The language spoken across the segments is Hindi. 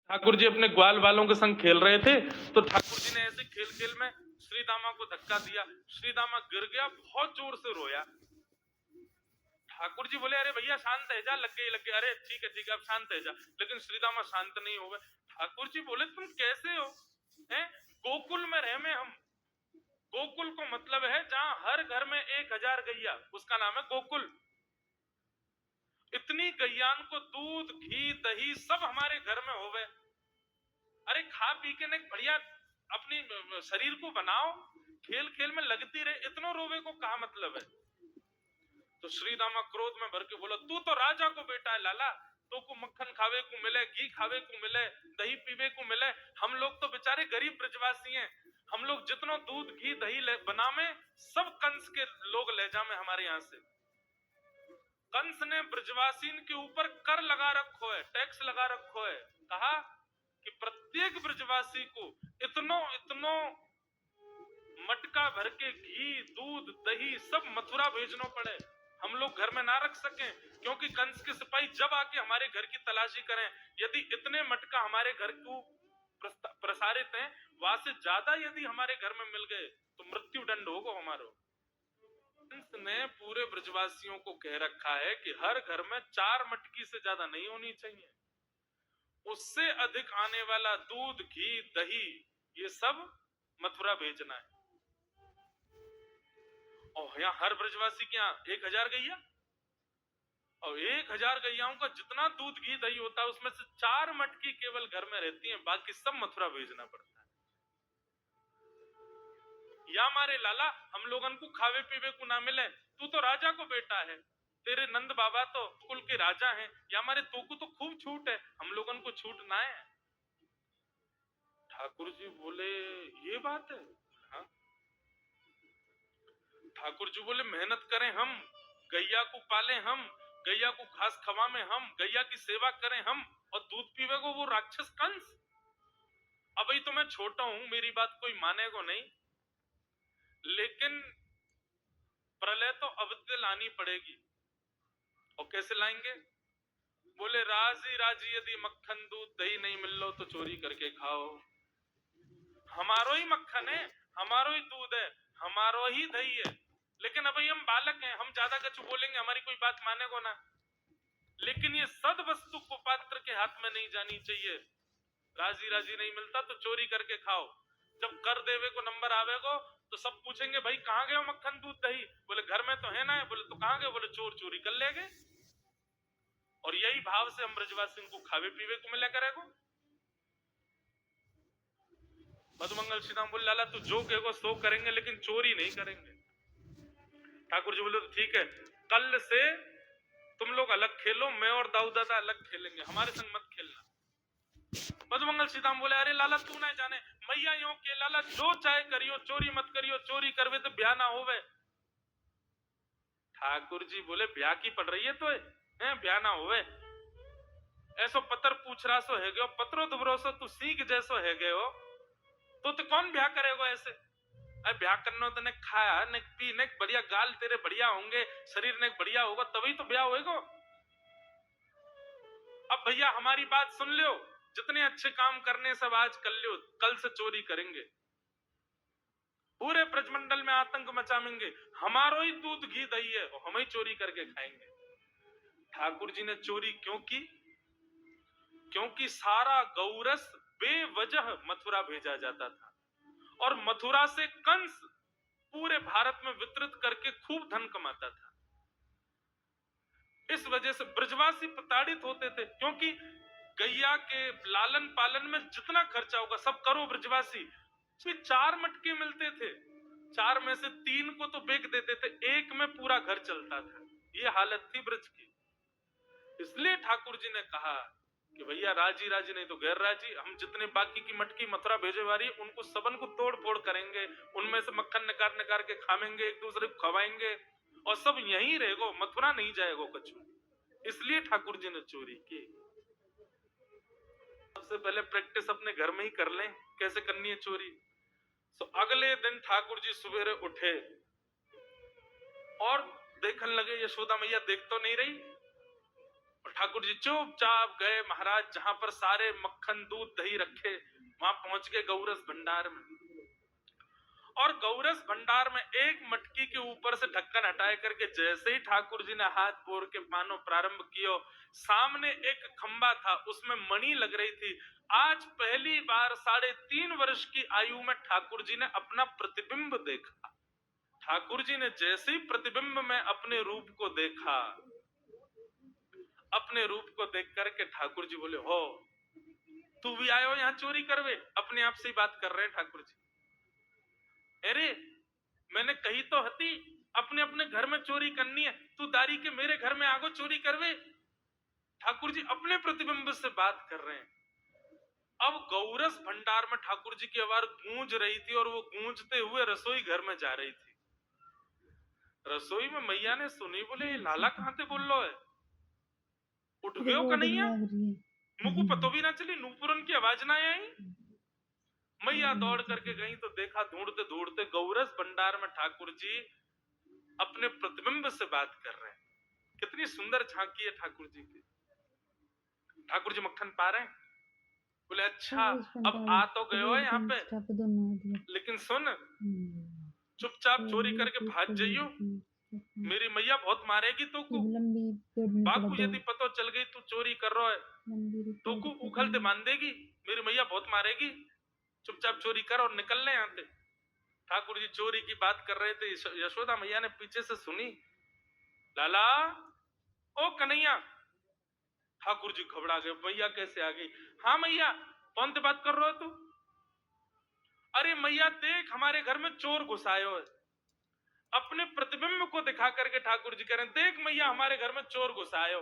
ठाकुर जी अपने ग्वाल वालों के संग खेल रहे थे, तो ठाकुर जी ने ऐसे खेल खेल में श्री दामा को धक्का दिया। श्री दामा गिर गया, बहुत जोर से रोया। ठाकुर जी बोले, अरे भैया शांत है जा, लग गई। अरे ठीक है अब शांत है जा। लेकिन श्री दामा शांत नहीं हो गए। ठाकुर जी बोले, तुम कैसे हो? हैं? गोकुल में रहे में हम। गोकुल को मतलब है जहां हर घर में 1000 गैया, उसका नाम है गोकुल। इतनी गैयान को दूध घी दही सब हमारे घर में होवे। अरे खा पी के ने बढ़िया अपनी शरीर को बनाओ, खेल खेल में लगती रहे, इतनो रोवे को कहा मतलब है? तो श्री दामा क्रोध में भर के बोला, तू तो राजा को बेटा है लाला, तो को मक्खन खावे को मिले, घी खावे को मिले, दही पीवे को मिले। हम लोग तो बेचारे गरीब ब्रजवासी हैं। हम लोग जितनो दूध घी दही बना में सब कंस के लोग ले जामे हमारे यहाँ से। कंस ने ब्रजवासीन के ऊपर कर लगा रखो है, टैक्स लगा रखो है। कहा कि प्रत्येक ब्रजवासी को इतनो इतनो मटका भर के घी दूध दही सब मथुरा भेजना पड़े, हम लोग घर में ना रख सकें। क्योंकि कंस के सिपाही जब आके हमारे घर की तलाशी करें, यदि इतने मटका हमारे घर को प्रसारित हैं, वहां से ज्यादा यदि हमारे घर में मिल गए तो मृत्यु दंड होगा हमारो। कंस ने पूरे ब्रजवासियों को कह रखा है कि हर घर में 4 मटकी से ज्यादा नहीं होनी चाहिए। उससे अधिक आने वाला दूध घी दही ये सब मथुरा भेजना है। और यहाँ हर ब्रजवासी के यहाँ 1000 गैया, और 1000 गैयाओं का जितना दूध घी दही होता है उसमें से 4 मटकी केवल घर में रहती हैं, बाकी सब मथुरा भेजना पड़ता है। या मारे लाला हम लोगन को खावे पीवे को ना मिले, तू तो राजा को बेटा है, तेरे नंद बाबा तो कुल के राजा हैं, या मारे तू को तो खूब छूट है, हम लोगन को छूट ना है। ठाकुर जी बोले, ये बात है? हाँ। ठाकुर जी बोले, मेहनत करें हम, गैया को पाले हम, गैया को घास खवा में हम, गैया की सेवा करें हम, और दूध पीवे को वो राक्षस कंस। अब तो मैं छोटा हूं, मेरी बात कोई मानेगा नहीं, लेकिन प्रलय तो अवश्य लानी पड़ेगी। और कैसे लाएंगे? बोले, राजी राजी यदि मक्खन दूध दही नहीं मिल लो तो चोरी करके खाओ। हमारो ही मक्खन है, हमारो ही दूध है, हमारो ही दही है, लेकिन अभी हम बालक हैं, हम ज्यादा कुछ बोलेंगे हमारी कोई बात मानेगो ना। लेकिन ये सद वस्तु को पात्र के हाथ में नहीं जानी चाहिए। राजी राजी नहीं मिलता तो चोरी करके खाओ। जब कर देवे को नंबर आवेगो तो सब पूछेंगे, भाई कहाँ गए मक्खन दूध दही? बोले घर में तो है ना। बोले तो कहाँ गए? बोले चोर चोरी कर ले गए। और यही भाव से हम ब्रजवासियों को खावे पीवे को मिला करेगो। मधुमंगल श्रीराम बोले, लाला तू जो कहेगो सो करेंगे, लेकिन चोरी नहीं करेंगे। ठाकुर जी बोले, तो ठीक है, कल से तुम लोग अलग खेलो, मैं और दाऊ दादा अलग खेलेंगे, हमारे संग मत खेलना। मधुमंगल सीताम बोले, अरे लाला तू ना जाने, मैया यो के लाला जो चाहे करियो, चोरी मत करियो, चोरी करवे तो ब्याह ना होवे। ठाकुर जी बोले, ब्याह की पड़ रही है तो है, ब्याह ना होवे। ऐसो पत्र पूछ रहा सो है गयो, पत्रो दुबरो सो तू सीख जैसो है गयो, तो कौन ब्याह करेगा ऐसे? अरे ब्याह करना तो ने खाया ने पी ने बढ़िया, गाल तेरे बढ़िया होंगे, शरीर ने बढ़िया होगा, तभी तो ब्याह होएगा। अब भैया हमारी बात सुन लो, जितने अच्छे काम करने सब आज कर लो, कल से चोरी करेंगे, पूरे ब्रजमंडल में आतंक मचाएंगे, हमारो ही दूध घी दही है और हम ही चोरी करके खाएंगे। ठाकुर जी ने चोरी क्यों की? क्योंकि सारा गौरस बेवजह मथुरा भेजा जाता था, और मथुरा से कंस पूरे भारत में वितरित करके खूब धन कमाता था। इस वजह से ब्रजवासी प्रताड़ित होते थे, क्योंकि गैया के लालन पालन में जितना खर्चा होगा सब करो ब्रजवासी। उसमें 4 मटके मिलते थे, 4 में से 3 को तो बेच देते थे, 1 में पूरा घर चलता था। ये हालत थी ब्रज की। इसलिए ठाकुर जी ने कहा कि भैया राजी राजी नहीं तो गैर राजी, हम जितने बाकी की मटकी मथुरा भेजे वाली उनको सबन को तोड़ फोड़ करेंगे, उनमें से मक्खन निकाल निकाल के खाएंगे, एक दूसरे को खवाएंगे, और सब यहीं रहेगो, मथुरा नहीं जाएगो कछु। इसलिए ठाकुर जी ने चोरी की। सबसे पहले प्रैक्टिस अपने घर में ही कर लें कैसे करनी है चोरी। तो अगले दिन ठाकुर जी सवेरे उठे और देखने लगे, यशोदा मैया देख तो नहीं रही, और ठाकुर जी चुपचाप गए महाराज जहां पर सारे मक्खन दूध दही रखे, वहां पहुंच गए गौरस भंडार में। और गौरस भंडार में एक मटकी के ऊपर से ढक्कन हटाए करके जैसे ही ठाकुर जी ने हाथ बोर के पानो प्रारंभ किया, सामने एक खंबा था, उसमें मणि लग रही थी। आज पहली बार 3.5 वर्ष की आयु में ठाकुर जी ने अपना प्रतिबिंब देखा। ठाकुर जी ने जैसे ही प्रतिबिंब में अपने रूप को देखा, अपने रूप को देख करके ठाकुर जी बोले, हो तू भी आयो यहाँ चोरी करवे? अपने आप से ही बात कर रहे हैं ठाकुर जी। अरे मैंने कही तो हती अपने अपने घर में चोरी करनी है, तू दारी के मेरे घर में आगो चोरी करवे? ठाकुर जी अपने प्रतिबिंब से बात कर रहे हैं। अब गौरस भंडार में ठाकुर जी की आवाज गूंज रही थी और वो गूंजते हुए रसोई घर में जा रही थी। रसोई में मैया ने सुनी, बोले ये लाला कहां से बोल लो है? उठ गयो कन्हैया, मुझको पतो भी ना चली, नूपुरन की आवाज ना आई। मैया दौड़ करके गई तो देखा ढूंढते ढूंढते गौरस भंडार में ठाकुर जी अपने प्रतिबिंब से बात कर रहे हैं। कितनी सुंदर झांकी है ठाकुर जी की। ठाकुर जी मक्खन पा रहे हैं। बोले अच्छा अब आ तो गयो है यहाँ पे, लेकिन सुन चुपचाप चोरी करके भाग जाइयो, मेरी मैया बहुत मारेगी तोकू। बाकू यदि पतो चल गई तू चोरी कर रहा है तोकू उखलते बांध देगी, मेरी मैया बहुत मारेगी। चुपचाप चोरी कर और निकल ले यहाँ से। ठाकुर जी चोरी की बात कर रहे थे, यशोदा मैया ने पीछे से सुनी, लाला ओ कन्हैया। ठाकुर जी घबरा गए, मैया कैसे आ गई? हाँ मैया, कौन से बात कर रहे हो तू? अरे मैया देख हमारे घर में चोर घुसायो है। अपने प्रतिबिंब को दिखा करके ठाकुर जी कह रहे हैं, देख मैया हमारे घर में चोर घुसायो,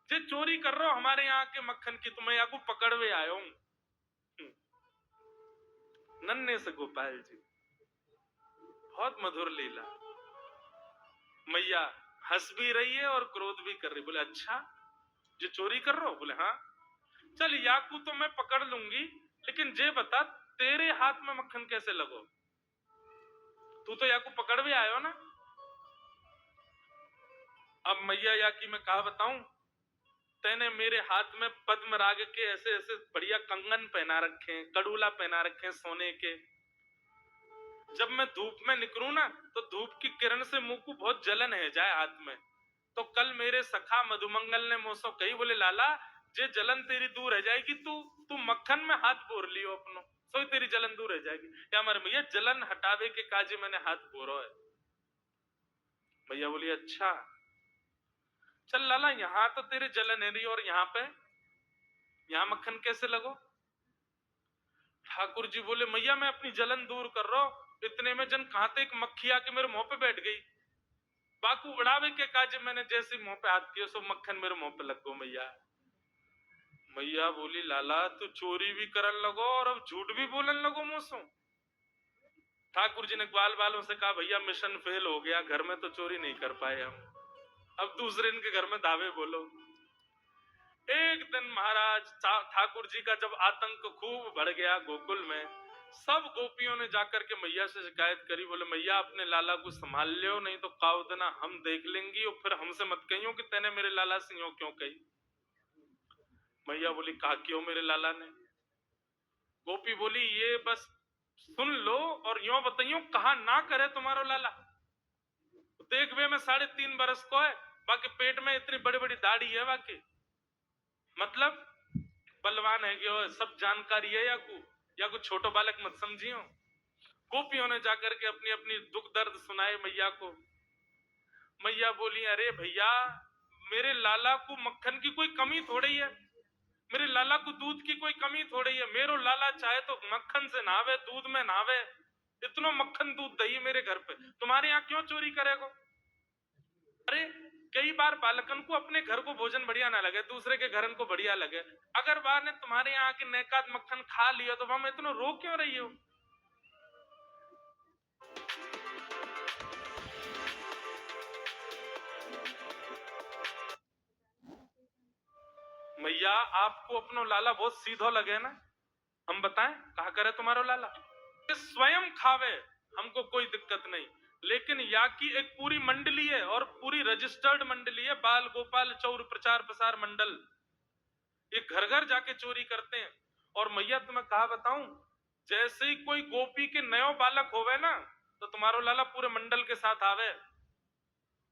जे चोरी कर रहे हो हमारे यहाँ के मक्खन की, तो मैया को पकड़वे आयो हूं। नन्हे से गोपाल जी, बहुत मधुर लीला। मैया हंस भी रही है और क्रोध भी कर रही। बोले अच्छा जो चोरी कर रहे हो? बोले हाँ। चल याकू तो मैं पकड़ लूंगी, लेकिन जे बता तेरे हाथ में मक्खन कैसे लगो? तू तो याकू पकड़ भी आयो ना। अब मैया याकी मैं कहा बताऊं, तेने मेरे हाथ में पद्म राग के ऐसे ऐसे बढ़िया कंगन पहना रखे, कड़ूला पहना रखे सोने के। जब मैं धूप में निकलूं ना तो धूप की किरण से मुंह को बहुत जलन है जाए हाथ में। तो कल मेरे सखा मधुमंगल ने मुझसे कही, बोले लाला जे जलन तेरी दूर रह जाएगी, तू मक्खन में हाथ बोर लियो अपनो, सो तेरी जलन दूर रह जाएगी। क्या हमारे भैया जलन हटावे के काजे मैंने हाथ बोरो है। भैया बोली अच्छा चल लाला, यहाँ तो तेरे जलन है रही और यहाँ मक्खन कैसे लगो? ठाकुर जी बोले मैया मैं अपनी जलन दूर कर रहा हूं। इतने में जन कहां एक मक्खी आके मेरे मुंह पे बैठ गई। बाकू उड़ावे के काजे मैंने जैसे मुंह पे हाथ किया, सो मक्खन मेरे मुंह पे लग गो। मैया मैया बोली लाला तू चोरी भी करन लगो और अब झूठ भी बोलन लगो मुझसे। ठाकुर जी ने ग्वाल वालों से कहा भैया मिशन फेल हो गया, घर में तो चोरी नहीं कर पाए हम, अब दूसरे इनके घर में दावे बोलो। एक दिन महाराज ठाकुर जी का जब आतंक खूब बढ़ गया गोकुल में, सब गोपियों ने जाकर के मैया से शिकायत करी। बोले मैया अपने लाला को संभाल लियो, नहीं तो कावदना हम देख लेंगी और फिर हमसे मत कहियो कि तेने मेरे लाला से यूं क्यों कही। मैया बोली कहा क्यों मेरे लाला ने? गोपी बोली ये बस सुन लो और यूं बताइयो कहा ना करे तुम्हारो लाला। देख वे मैं 3.5 बरस को है, बाकी पेट में इतनी बड़ी बड़ी दाढ़ी है, बाकी मतलब बलवान है कि सब जानकारी है या कुछ छोटो बालक मत समझियो। गोपियों ने जाकर के अपनी अपनी दुख दर्द सुनाए मैया को। मैया बोली अरे भैया मेरे लाला को मक्खन की कोई कमी थोड़ी है, मेरे लाला को दूध की कोई कमी थोड़ी है। मेरो लाला चाहे तो मक्खन से नहावे, दूध में नहावे, इतना मक्खन दूध दही मेरे घर पे, तुम्हारे यहाँ क्यों चोरी करेगा? अरे कई बार बालकन को अपने घर को भोजन बढ़िया ना लगे, दूसरे के घर को बढ़िया लगे। अगर बार ने तुम्हारे यहाँ के नेकात मक्खन खा लिया तो हम इतना रो क्यों रही हो? मैया आपको अपनो लाला बहुत सीधो लगे ना, हम बताएं कहा करे तुम्हारो लाला? स्वयं खावे हमको कोई दिक्कत नहीं, लेकिन या की एक पूरी मंडली है और पूरी रजिस्टर्ड मंडली है, बाल गोपाल चौर प्रचार प्रसार मंडल। ये घर घर जाके चोरी करते हैं। और मैया तुम्हें कहा बताऊं, जैसे ही कोई गोपी के नयो बालक होवे ना, तो तुम्हारो लाला पूरे मंडल के साथ आवे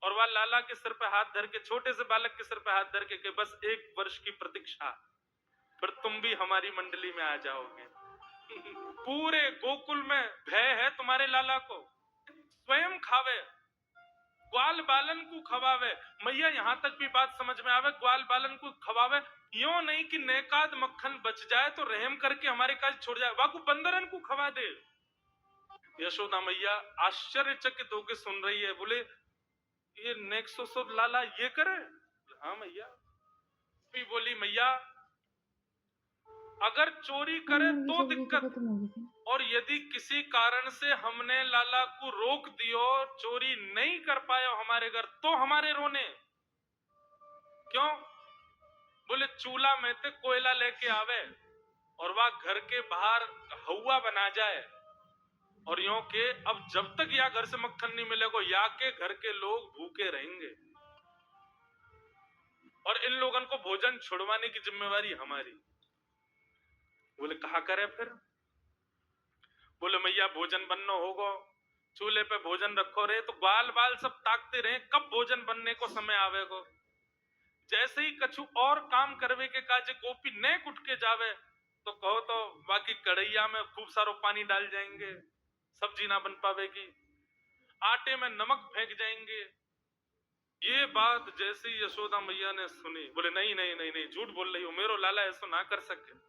और वह लाला के सिर पे हाथ धर के, छोटे से बालक के सिर पे हाथ धर के बस 1 वर्ष की प्रतीक्षा, फिर तुम भी हमारी मंडली में आ जाओगे। पूरे गोकुल में भय है तुम्हारे लाला को, स्वयं खावे, ग्वाल बालन को खवावे। मैया यहां तक भी बात समझ में आवे, ग्वाल बालन को खवावे, यो नहीं कि नेकाद मक्खन बच जाए तो रहम करके हमारे काज छोड़ जाए, वाकू बंदरन को खवा दे। यशोदा मैया आश्चर्यचकित होकर सुन रही है, बोले ये नेक्सो लाला ये करे? हाँ मैया। भी बोली मैया अगर चोरी करे तो दिक्कत, और यदि किसी कारण से हमने लाला को रोक दियो, चोरी नहीं कर पाए हमारे घर, तो हमारे रोने क्यों? बोले चूल्हा में ते कोयला लेके आवे और वह घर के बाहर हवा बना जाए, और यो के अब जब तक या घर से मक्खन नहीं मिलेगा या के घर के लोग भूखे रहेंगे, और इन लोगों को भोजन छुड़वाने की जिम्मेवारी हमारी। बोले कहा करे फिर? बोले मैया भोजन बनना होगा, चूल्हे पे भोजन रखो रहे, तो बाल बाल सब ताकते रहे कब भोजन बनने को समय आवेगो। जैसे ही कछु और काम करवे के काजे गोपी ने उठ के जावे, तो कहो तो बाकी कढ़ैया में खूब सारो पानी डाल जाएंगे, सब्जी ना बन पावेगी, आटे में नमक फेंक जाएंगे। ये बात जैसे यशोदा मैया ने सुनी, बोले नहीं नहीं नहीं नहीं, झूठ बोल रही हो, मेरो लाला ऐसा ना कर सके।